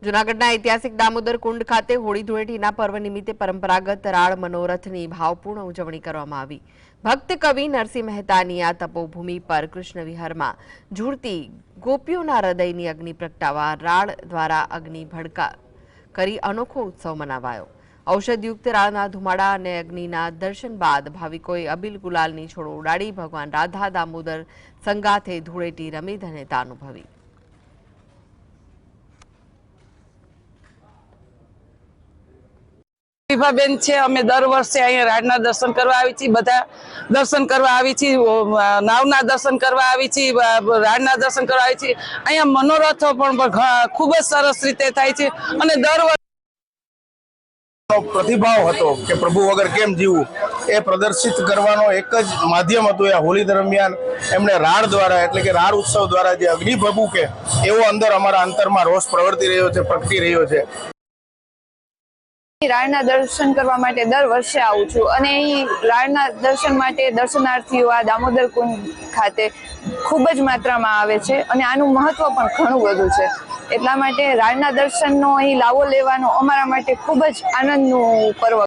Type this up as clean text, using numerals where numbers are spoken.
જૂનાગઢના ઐતિહાસિક દામોદર કુંડ ખાતે હોળી ધૂળેટીના પર્વ નિમિત્તે પરંપરાગત રાળ મનોરથની ભાવપૂર્ણ ઉજવણી કરવામાં આવી। ભક્ત કવિ નરસિંહ મહેતાની આ તપોભૂમિ પર કૃષ્ણ વિહારમાં ઝૂડતી ગોપીઓના હૃદયની અગ્નિ પ્રગટાવવા રાળ દ્વારા અગ્નિ ભડકા કરી અનોખો ઉત્સવ મનાવાયો। ઔષધયુક્ત રાળના ધુમાડા અને અગ્નિના દર્શન બાદ ભાવિકોએ અબીલ ગુલાલની છોડો ઉડાડી ભગવાન રાધા દામોદર સંગાથે ધૂળેટી રમી ધન્યતા અનુભવી। વિભાબેન છે। અમે દર વર્ષે અહીંયા રાડના દર્શન કરવા આવી છીએ, બધા દર્શન કરવા આવી છીએ, નાવના દર્શન કરવા આવી છીએ, રાડના દર્શન કરવા આવી છીએ। અહીંયા મનોરથો પણ ખૂબ જ સરસ રીતે થાય છે અને દર प्रतिभाव હતો કે પ્રભુ વગર કેમ જીવવું એ પ્રદર્શિત કરવાનો એક જ માધ્યમ હતું। આ હોળી દરમિયાન એમણે રાડ દ્વારા એટલે કે રાડ ઉત્સવ દ્વારા જે અગ્નિ ભભૂકે એવો અંદર અમારા અંતરમાં રોષ પ્રવર્તી રહ્યો છે, પ્રગટી રહ્યો છે। રાડના દર્શન કરવા માટે દર વર્ષે આવું છું અને અહીં રાડના દર્શન માટે દર્શનાર્થીઓ આ દામોદર કુંડ ખાતે ખૂબ જ માત્રામાં આવે છે અને આનું મહત્વ પણ ઘણું બધું છે। એટલા માટે રાડના દર્શનનો અહીં લાવો લેવાનો અમારા માટે ખૂબ જ આનંદનું પર્વ